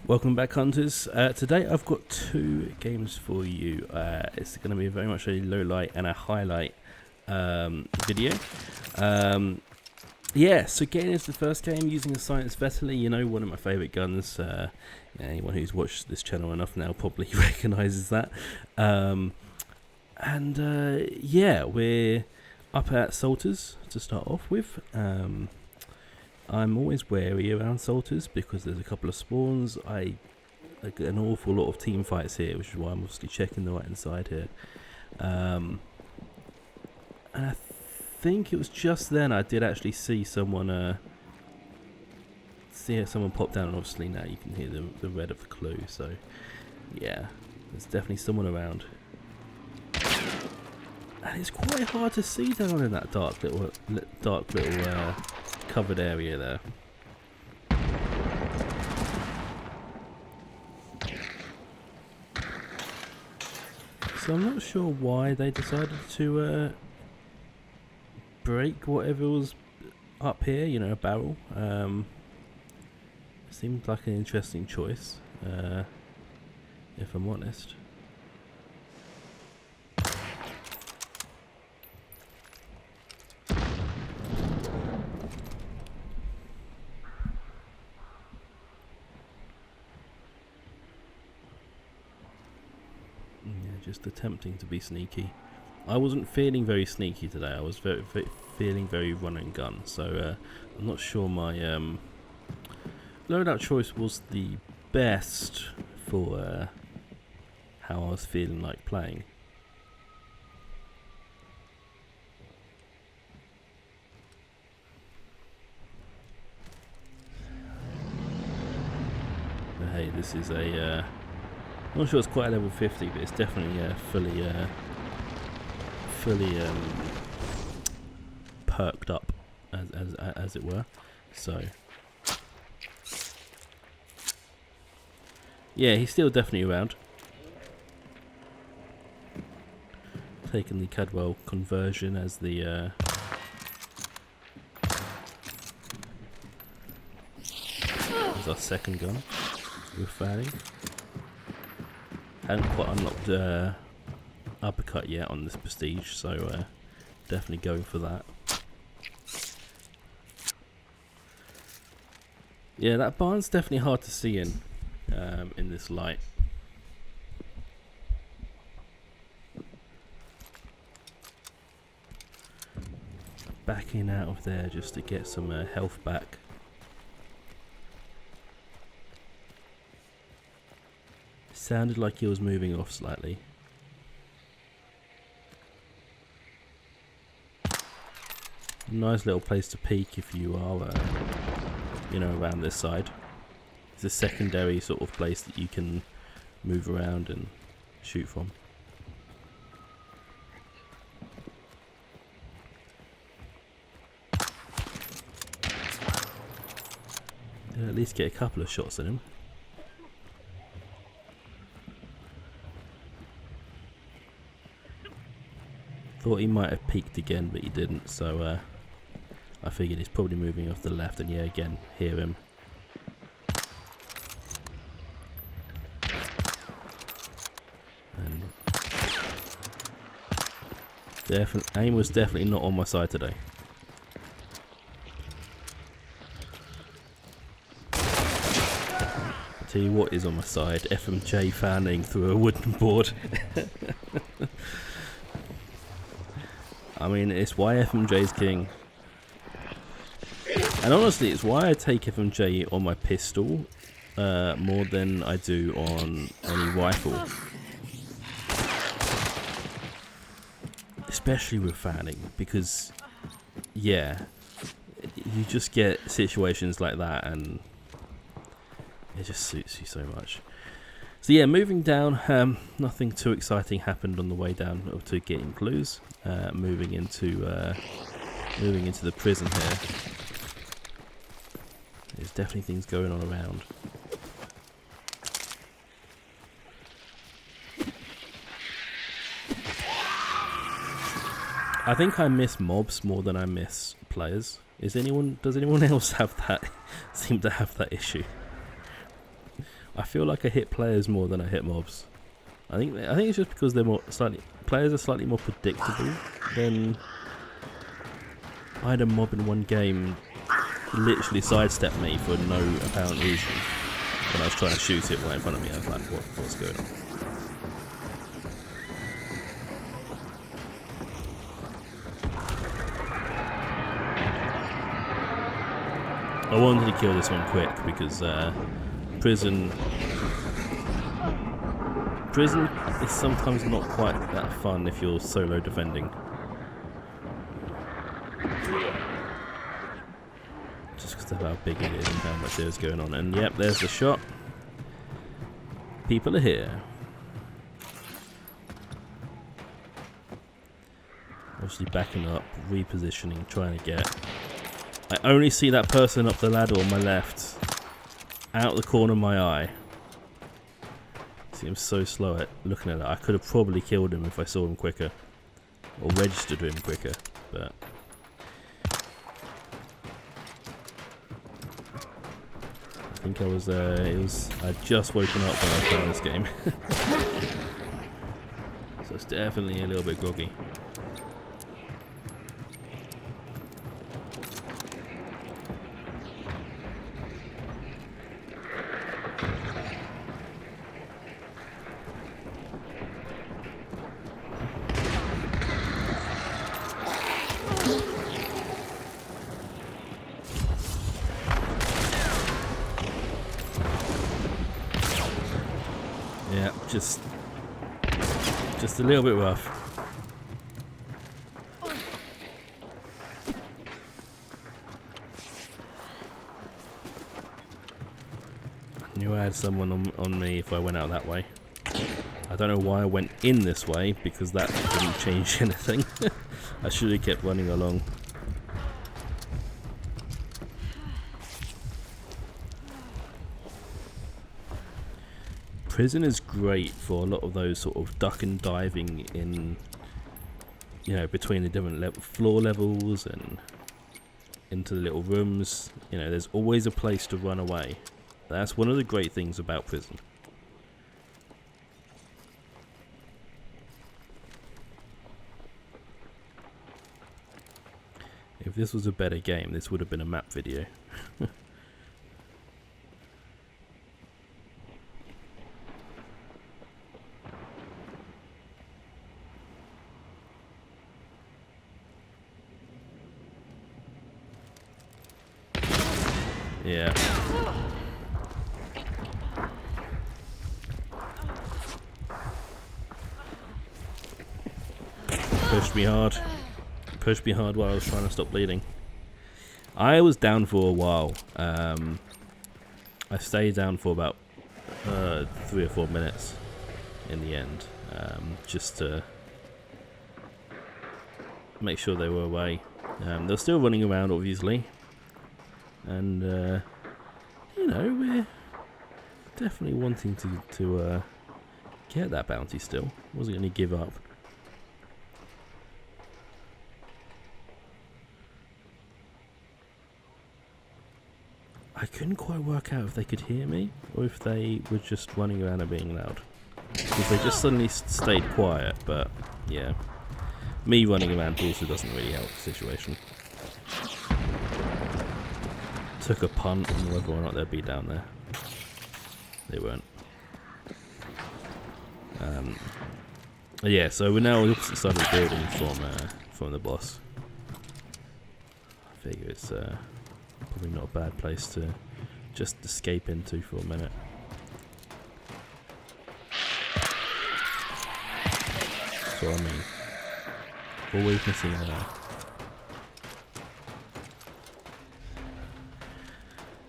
Welcome back, hunters. Today I've got two games for you. It's going to be very much a low light and a highlight video. Yeah, so getting into the first game using a Science Vetterli, you know, one of my favourite guns. Anyone who's watched this channel enough now probably recognises that. Yeah, we're up at Salters to start off with. I'm always wary around Salters because there's a couple of spawns. I get an awful lot of team fights here, which is why I'm obviously checking the right hand side here. And I think it was just then I did actually see someone pop down, and obviously now you can hear the red of the clue. So yeah, there's definitely someone around. And it's quite hard to see down in that dark little covered area there. So I'm not sure why they decided to break whatever was up here, you know, a barrel. Seemed like an interesting choice, if I'm honest. Just attempting to be sneaky. I wasn't feeling very sneaky today. I was feeling very run and gun. So I'm not sure my loadout choice was the best for how I was feeling like playing. But hey, this is a I'm not sure it's quite a level 50, but it's definitely fully perked up, as it were. So yeah, he's still definitely around. Taking the Cadwell conversion as the as our second gun with Fanning. Haven't quite unlocked uppercut yet on this prestige, so definitely going for that. Yeah, that barn's definitely hard to see in this light. Backing out of there just to get some health back. Sounded like he was moving off slightly. Nice little place to peek if you are, you know, around this side. It's a secondary sort of place that you can move around and shoot from. At least get a couple of shots in him. Thought he might have peeked again, but he didn't, so I figured he's probably moving off the left, and yeah, again, hear him. And aim was definitely not on my side today. I'll tell you what is on my side, FMJ fanning through a wooden board. I mean, it's why FMJ's king. And honestly, it's why I take FMJ on my pistol more than I do on any rifle. Especially with fanning, because, yeah, you just get situations like that and it just suits you so much. So yeah, moving down, nothing too exciting happened on the way down to getting clues. Moving into the prison here. There's definitely things going on around. I think I miss mobs more than I miss players. Does anyone else have that? Seem to have that issue. I feel like I hit players more than I hit mobs. I think it's just because they're players are slightly more predictable than. I had a mob in one game literally sidestep me for no apparent reason when I was trying to shoot it right in front of me. I was like, what's going on? I wanted to kill this one quick because prison is sometimes not quite that fun if you're solo defending. Just because of how big it is and how much there's going on. And yep, there's the shot. People are here. Obviously backing up, repositioning, trying to get... I only see that person up the ladder on my left, out the corner of my eye. See, I'm so slow at looking at it. I could have probably killed him if I saw him quicker, or registered him quicker, but I think I'd just woken up when I was playing this game, so it's definitely a little bit groggy. Yeah, just a little bit rough. I knew I had someone on me if I went out that way. I don't know why I went in this way, because that didn't change anything. I should have kept running along. Prison is great for a lot of those sort of duck and diving in, you know, between the different floor levels and into the little rooms. You know, there's always a place to run away. That's one of the great things about prison. If this was a better game, this would have been a map video. Yeah. Pushed me hard. Pushed me hard while I was trying to stop bleeding. I was down for a while. I stayed down for about 3 or 4 minutes in the end, just to make sure they were away. They're still running around, obviously. And, you know, we're definitely wanting to get that bounty still. Wasn't going to give up. I couldn't quite work out if they could hear me or if they were just running around and being loud. Because they just suddenly stayed quiet, but yeah. Me running around also doesn't really help the situation. Took a punt and whether or not they'd be down there. They weren't. Yeah, so we're now on the opposite side of the building from the boss. I figure it's probably not a bad place to just escape into for a minute. So I mean, always missing an eye.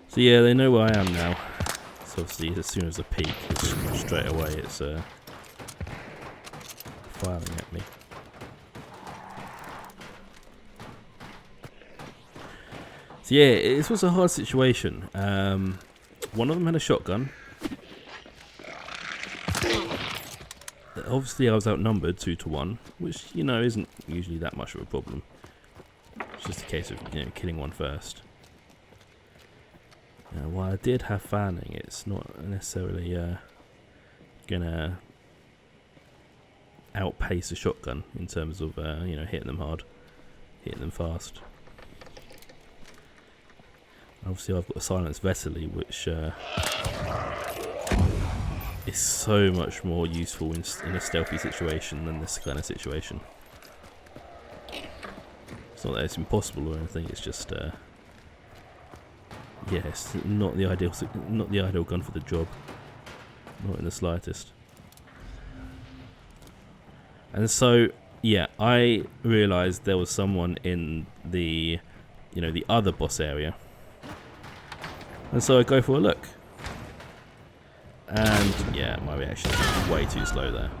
So yeah, they know where I am now. So obviously, as soon as I peek, it's straight away it's firing at me. So yeah, this was a hard situation. One of them had a shotgun. Obviously, I was outnumbered 2 to 1, which, you know, isn't usually that much of a problem. It's just a case of, you know, killing one first. While I did have fanning, it's not necessarily gonna outpace a shotgun in terms of you know, hitting them hard, hitting them fast. Obviously I've got a silenced Vesely, which is so much more useful in a stealthy situation than this kind of situation. It's not that it's impossible or anything, it's just yeah, it's not the ideal gun for the job, not in the slightest. And so, yeah, I realised there was someone in the, you know, the other boss area. And so I go for a look. And, yeah, my reaction is way too slow there.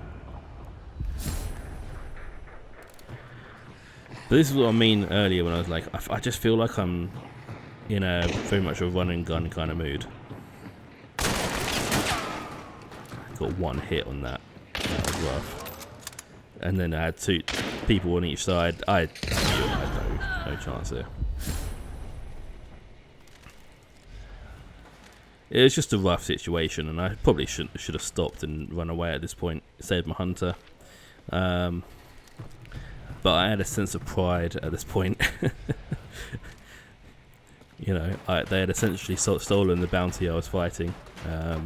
But this is what I mean earlier when I was like, I just feel like I'm in a very much a run and gun kind of mood. Got one hit on that. That was rough. And then I had two people on each side. I had no chance there. It was just a rough situation, and I probably should have stopped and run away at this point. Saved my hunter. But I had a sense of pride at this point. You know, they had essentially stolen the bounty I was fighting. I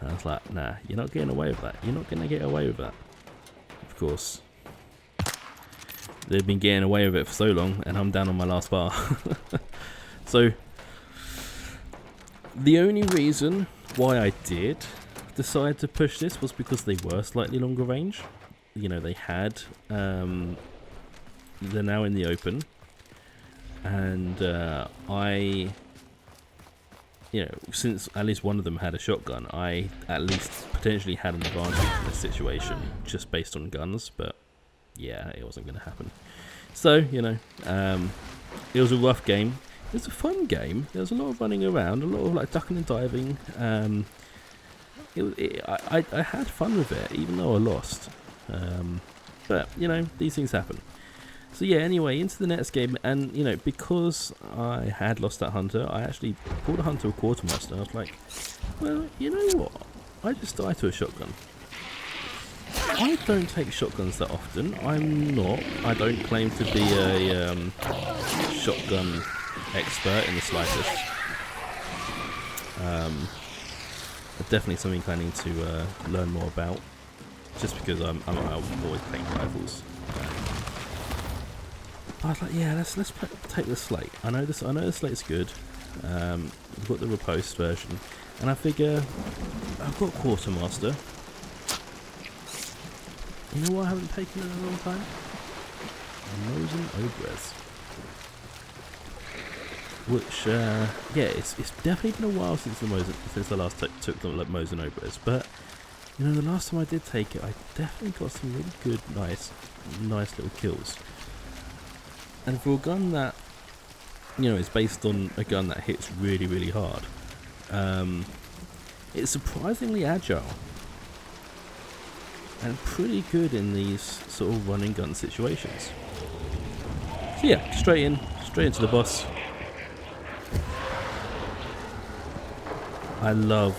was like, nah, you're not getting away with that. You're not going to get away with that. Of course. They've been getting away with it for so long, and I'm down on my last bar. So, the only reason why I did decide to push this was because they were slightly longer range. You know, they had, they're now in the open. And you know, since at least one of them had a shotgun, I at least potentially had an advantage in this situation just based on guns, but yeah, it wasn't going to happen. So, you know, it was a rough game. It was a fun game. There was a lot of running around, a lot of like ducking and diving. I had fun with it, even though I lost. But, you know, these things happen. So yeah, anyway, into the next game, and you know, because I had lost that hunter, I actually pulled a hunter a quartermaster. I was like, well, you know what? I just died to a shotgun. I don't take shotguns that often. I don't claim to be a shotgun expert in the slightest. Definitely something I need to learn more about, just because I'm always playing rifles. I was like, yeah, let's take the slate. I know the slate's good. We've got the riposte version, and I figure I've got quartermaster. You know what I haven't taken in a long time? Mosin Obrez. Which, yeah, it's definitely been a while since I last took the Mosin Obrez. But you know, the last time I did take it, I definitely got some really good, nice little kills. And for a gun that, you know, is based on a gun that hits really, really hard, it's surprisingly agile and pretty good in these sort of running gun situations. So yeah, straight into the boss. I love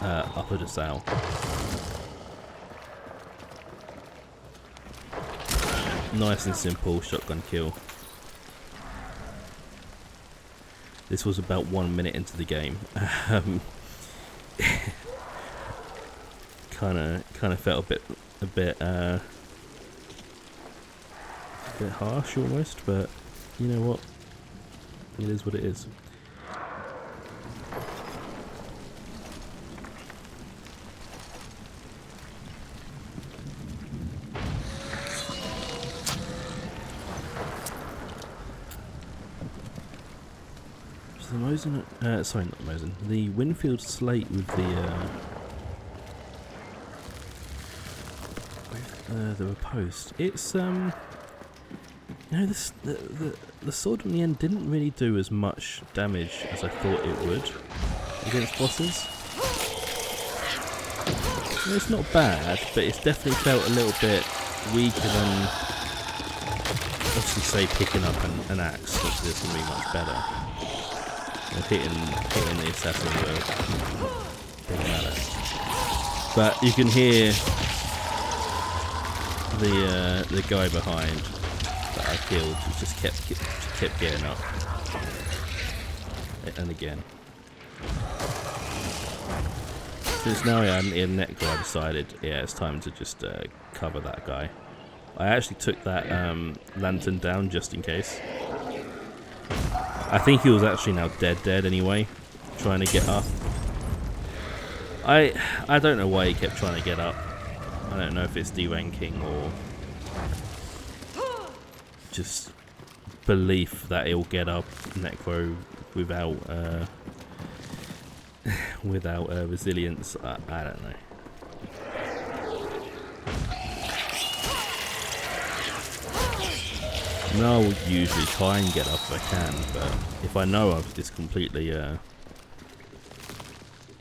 upper Desau. Nice and simple shotgun kill. This was about 1 minute into the game. Kind of felt a bit harsh almost, but you know what? It is what it is. The Mosin, sorry, not the Mosin. The Winfield slate with the riposte. It's you know, the sword in the end didn't really do as much damage as I thought it would against bosses. It's not bad, but it's definitely felt a little bit weaker than, obviously, say picking up an axe. This can be much better. or hitting the assassin doesn't matter. But you can hear the guy behind that I killed. He just kept getting up, and again. Since now I hadn't hit Necro, I decided, yeah, it's time to just cover that guy. I actually took that lantern down just in case. I think he was actually now dead anyway, trying to get up. I don't know why he kept trying to get up. I don't know if it's deranking or just belief that he'll get up Necro without resilience. I don't know. No, I would usually try and get up if I can, but if I know I've just completely, yeah,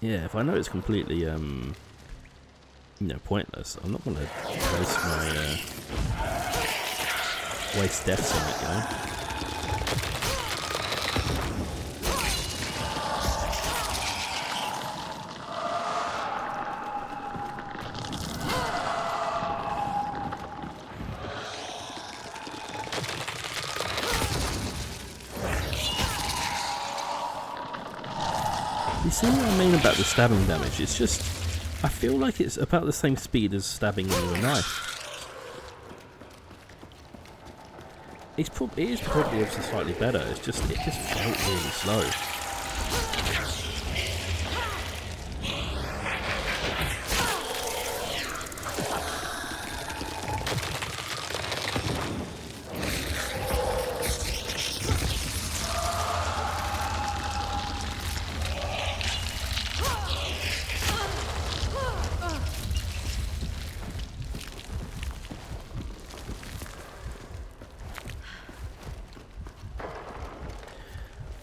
if I know it's completely, you know, pointless, I'm not going to waste deaths on it, you know. You see what I mean about the stabbing damage? It's just, I feel like it's about the same speed as stabbing with a knife. It is probably obviously slightly better. It just felt really slow.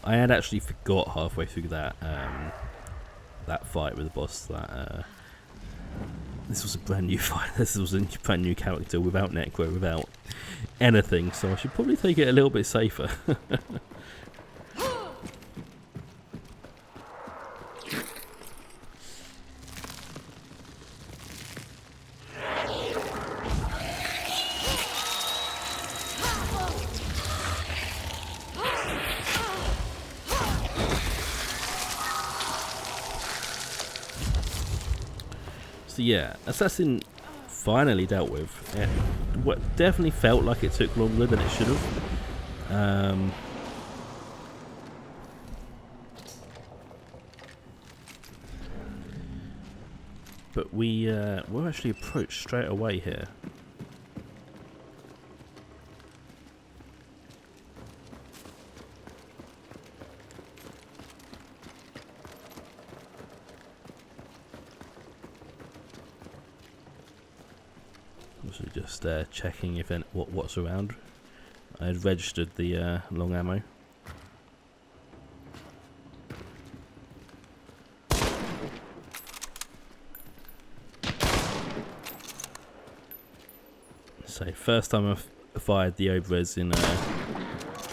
I had actually forgot halfway through that that fight with the boss that this was a brand new fight. This was a brand new character without Necro, without anything. So I should probably take it a little bit safer. So yeah, Assassin finally dealt with. What definitely felt like it took longer than it should have. But we're actually approached straight away here. Also just checking if what's around. I had registered the long ammo. So first time I've fired the overres in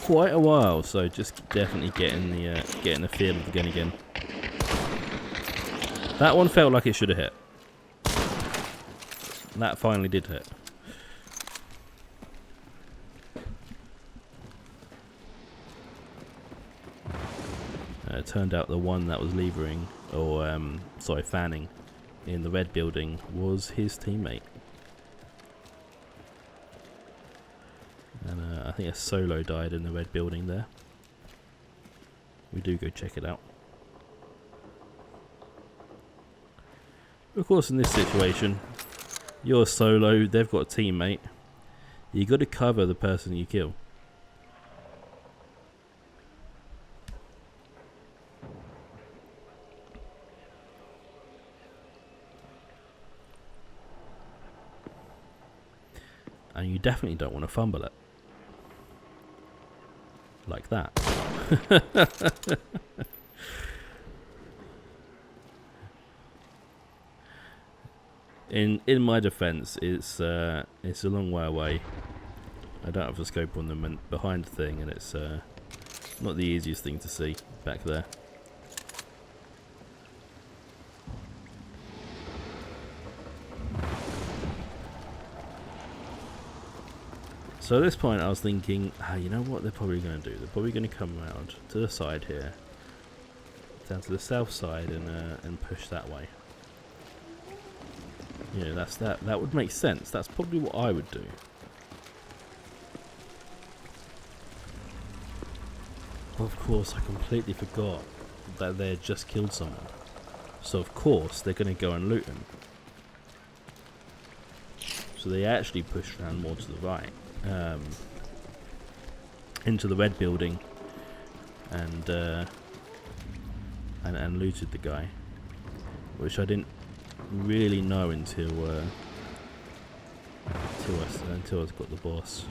quite a while, so just definitely getting the feel of the gun again. That one felt like it should have hit. That finally did hit. It turned out the one that was levering, or sorry, fanning, in the red building was his teammate. And I think a solo died in the red building there. We do go check it out. Of course, in this situation, you're solo, they've got a teammate. You got to cover the person you kill. And you definitely don't want to fumble it. Like that. In my defense, it's a long way away. I don't have a scope on them and behind the thing, and it's Not the easiest thing to see back there. So at this point I was thinking, you know what they're probably going to do? They're probably going to come around to the side here, down to the south side, and push that way. You know, that would make sense. That's probably what I would do. Of course, I completely forgot that they had just killed someone. So of course they're going to go and loot him. So they actually pushed around more to the right, into the red building, and looted the guy, which I didn't really know until I got the boss.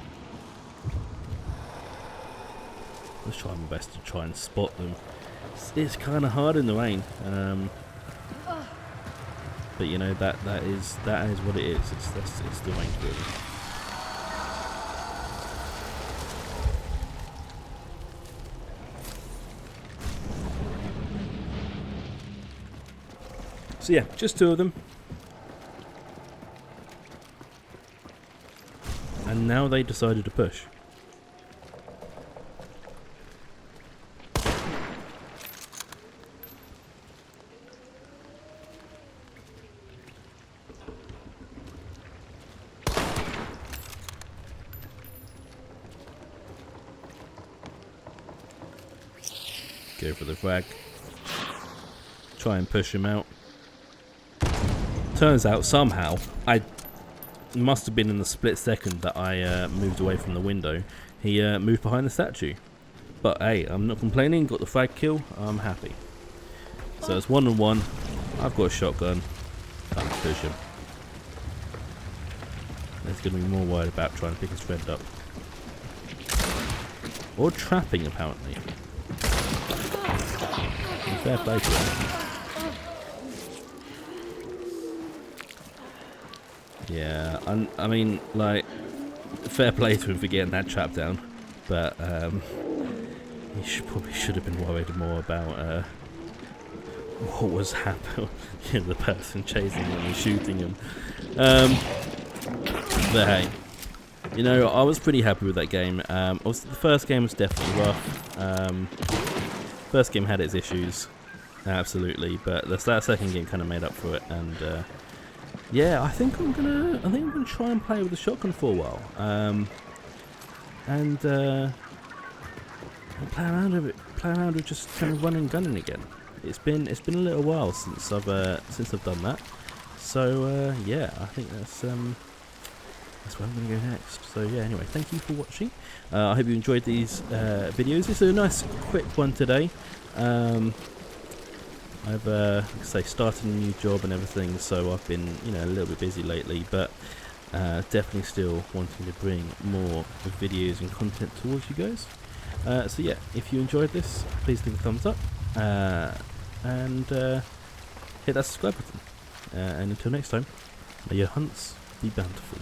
Let's try my best to try and spot them. It's kind of hard in the rain, but you know that is what it is. It's the rain really. So yeah, just 2 of them, and now they decided to push. Go for the frag. Try and push him out. Turns out somehow, I must have been in the split second that I moved away from the window. He moved behind the statue. But hey, I'm not complaining. Got the frag kill. I'm happy. So it's 1-on-1. I've got a shotgun. Can't push him. He's going to be more worried about trying to pick his friend up. Or trapping, apparently. Fair play to him. Yeah, I mean, like, fair play to him for getting that trap down, but he probably should have been worried more about what was happening, you know, the person chasing him and shooting him. But hey, you know, I was pretty happy with that game. Obviously, the first game was definitely rough. First game had its issues, absolutely, but that second game kind of made up for it, and yeah, I think I'm gonna try and play with the shotgun for a while, and play around with just kind of running and gunning again. It's been a little while since I've done that, so yeah, I think that's where I'm gonna go next. So yeah, anyway, thank you for watching. I hope you enjoyed these videos. It's a nice quick one today. I've like I say, started a new job and everything, so I've been, you know, a little bit busy lately, but definitely still wanting to bring more videos and content towards you guys. So yeah, if you enjoyed this, please leave a thumbs up and hit that subscribe button. And until next time, may your hunts be bountiful.